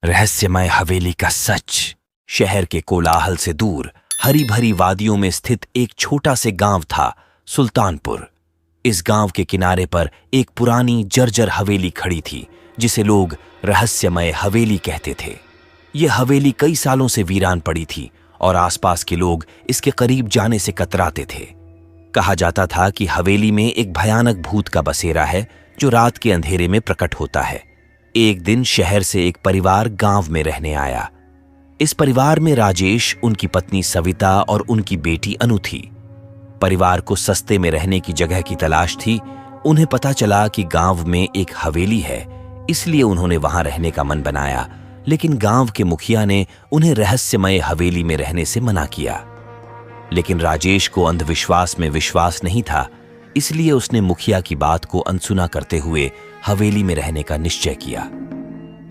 रहस्यमय हवेली का सच। शहर के कोलाहल से दूर हरी भरी वादियों में स्थित एक छोटा से गांव था, सुल्तानपुर। इस गांव के किनारे पर एक पुरानी जर्जर हवेली खड़ी थी, जिसे लोग रहस्यमय हवेली कहते थे। यह हवेली कई सालों से वीरान पड़ी थी और आसपास के लोग इसके करीब जाने से कतराते थे। कहा जाता था कि हवेली में एक भयानक भूत का बसेरा है, जो रात के अंधेरे में प्रकट होता है। एक दिन शहर से एक परिवार गांव में रहने आया। इस परिवार में राजेश, उनकी पत्नी सविता और उनकी बेटी अनु थी। परिवार को सस्ते में रहने की जगह की तलाश थी। उन्हें पता चला कि गांव में एक हवेली है, इसलिए उन्होंने वहां रहने का मन बनाया। लेकिन गांव के मुखिया ने उन्हें रहस्यमय हवेली में रहने से मना किया। लेकिन राजेश को अंधविश्वास में विश्वास नहीं था, इसलिए उसने मुखिया की बात को अनसुना करते हुए हवेली में रहने का निश्चय किया।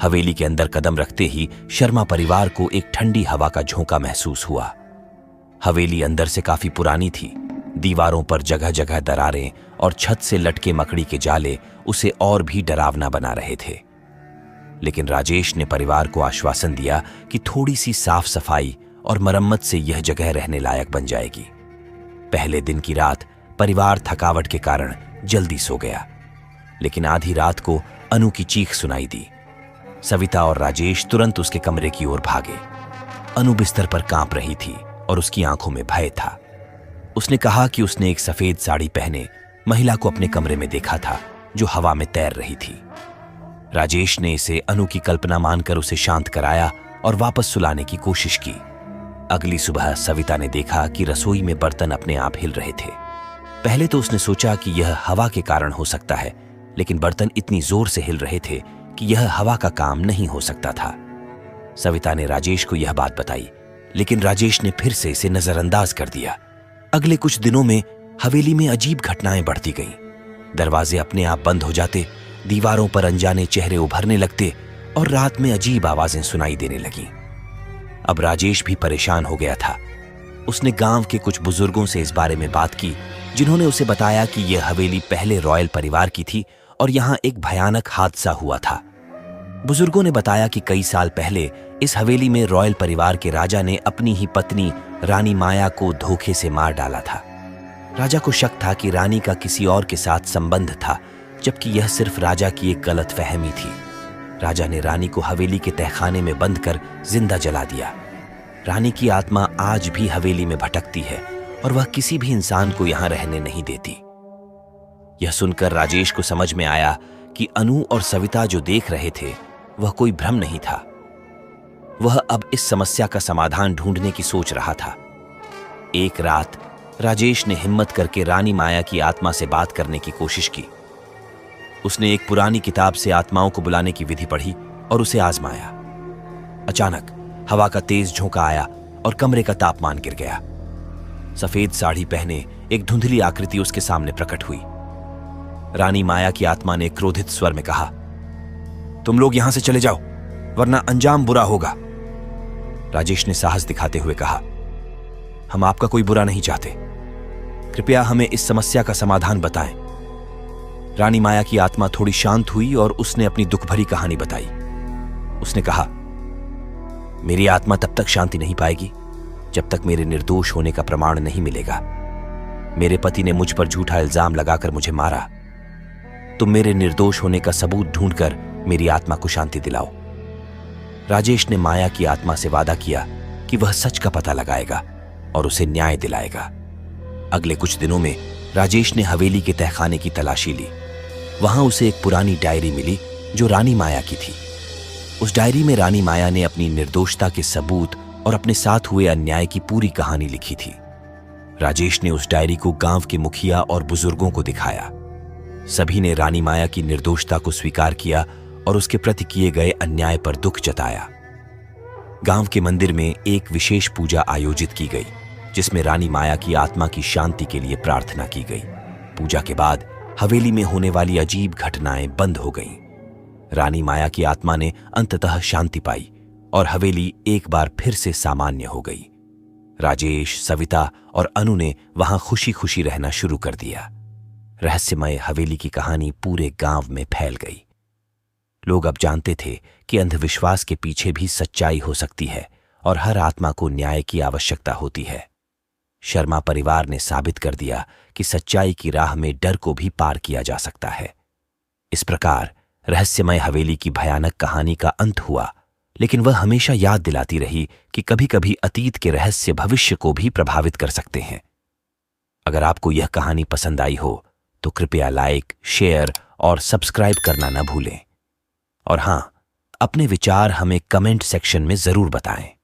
हवेली के अंदर कदम रखते ही शर्मा परिवार को एक ठंडी हवा का झोंका महसूस हुआ। हवेली अंदर से काफी पुरानी थी। दीवारों पर जगह जगह दरारें और छत से लटके मकड़ी के जाले उसे और भी डरावना बना रहे थे। लेकिन राजेश ने परिवार को आश्वासन दिया कि थोड़ी सी साफ सफाई और मरम्मत से यह जगह रहने लायक बन जाएगी। पहले दिन की रात परिवार थकावट के कारण जल्दी सो गया, लेकिन आधी रात को अनु की चीख सुनाई दी। सविता और राजेश तुरंत उसके कमरे की ओर भागे। अनु बिस्तर पर कांप रही थी और उसकी आंखों में भय था। उसने कहा कि उसने एक सफेद साड़ी पहने महिला को अपने कमरे में देखा था, जो हवा में तैर रही थी। राजेश ने इसे अनु की कल्पना मानकर उसे शांत कराया और वापस सुलाने की कोशिश की। अगली सुबह सविता ने देखा कि रसोई में बर्तन अपने आप हिल रहे थे। पहले तो उसने सोचा कि यह हवा के कारण हो सकता है, लेकिन बर्तन इतनी जोर से हिल रहे थे कि यह हवा का काम नहीं हो सकता था। सविता ने राजेश को यह बात बताई, लेकिन राजेश ने फिर से इसे नजरअंदाज कर दिया। अगले कुछ दिनों में हवेली में अजीब घटनाएं बढ़ती गईं। दरवाजे अपने आप बंद हो जाते, दीवारों पर अनजाने चेहरे उभरने लगते और रात में अजीब आवाजें सुनाई देने लगीं। अब राजेश भी परेशान हो गया था। उसने गांव के कुछ बुजुर्गों से इस बारे में बात की, जिन्होंने उसे बताया कि यह हवेली पहले रॉयल परिवार की थी और यहां एक भयानक हादसा हुआ था। बुजुर्गों ने बताया कि कई साल पहले इस हवेली में रॉयल परिवार के राजा ने अपनी ही पत्नी रानी माया को धोखे से मार डाला था। राजा को शक था कि रानी का किसी और के साथ संबंध था, जबकि यह सिर्फ राजा की एक गलतफहमी थी। राजा ने रानी को हवेली के तहखाने में बंद कर जिंदा जला दिया। रानी की आत्मा आज भी हवेली में भटकती है और वह किसी भी इंसान को यहां रहने नहीं देती। यह सुनकर राजेश को समझ में आया कि अनु और सविता जो देख रहे थे वह कोई भ्रम नहीं था। वह अब इस समस्या का समाधान ढूंढने की सोच रहा था। एक रात राजेश ने हिम्मत करके रानी माया की आत्मा से बात करने की कोशिश की। उसने एक पुरानी किताब से आत्माओं को बुलाने की विधि पढ़ी और उसे आजमाया। अचानक हवा का तेज झोंका आया और कमरे का तापमान गिर गया। सफेद साड़ी पहने एक धुंधली आकृति उसके सामने प्रकट हुई। रानी माया की आत्मा ने क्रोधित स्वर में कहा, तुम लोग यहां से चले जाओ, वरना अंजाम बुरा होगा। राजेश ने साहस दिखाते हुए कहा, हम आपका कोई बुरा नहीं चाहते, कृपया हमें इस समस्या का समाधान बताएं। रानी माया की आत्मा थोड़ी शांत हुई और उसने अपनी दुख भरी कहानी बताई। उसने कहा, मेरी आत्मा तब तक शांति नहीं पाएगी जब तक मेरे निर्दोष होने का प्रमाण नहीं मिलेगा। मेरे पति ने मुझ पर झूठा इल्जाम लगाकर मुझे मारा। तुम मेरे निर्दोष होने का सबूत ढूंढकर मेरी आत्मा को शांति दिलाओ। राजेश ने माया की आत्मा से वादा किया कि वह सच का पता लगाएगा और उसे न्याय दिलाएगा। अगले कुछ दिनों में राजेश ने हवेली के तहखाने की तलाशी ली। वहां उसे एक पुरानी डायरी मिली जो रानी माया की थी। उस डायरी में रानी माया ने अपनी निर्दोषता के सबूत और अपने साथ हुए अन्याय की पूरी कहानी लिखी थी। राजेश ने उस डायरी को गांव के मुखिया और बुजुर्गों को दिखाया। सभी ने रानी माया की निर्दोषता को स्वीकार किया और उसके प्रति किए गए अन्याय पर दुख जताया। गांव के मंदिर में एक विशेष पूजा आयोजित की गई, जिसमें रानी माया की आत्मा की शांति के लिए प्रार्थना की गई। पूजा के बाद हवेली में होने वाली अजीब घटनाएं बंद हो गईं। रानी माया की आत्मा ने अंततः शांति पाई और हवेली एक बार फिर से सामान्य हो गई। राजेश, सविता और अनु ने वहां खुशी खुशी रहना शुरू कर दिया। रहस्यमय हवेली की कहानी पूरे गांव में फैल गई। लोग अब जानते थे कि अंधविश्वास के पीछे भी सच्चाई हो सकती है और हर आत्मा को न्याय की आवश्यकता होती है। शर्मा परिवार ने साबित कर दिया कि सच्चाई की राह में डर को भी पार किया जा सकता है। इस प्रकार रहस्यमय हवेली की भयानक कहानी का अंत हुआ, लेकिन वह हमेशा याद दिलाती रही कि कभी-कभी अतीत के रहस्य भविष्य को भी प्रभावित कर सकते हैं। अगर आपको यह कहानी पसंद आई हो तो कृपया लाइक, शेयर और सब्सक्राइब करना न भूलें। और हां, अपने विचार हमें कमेंट सेक्शन में जरूर बताएं।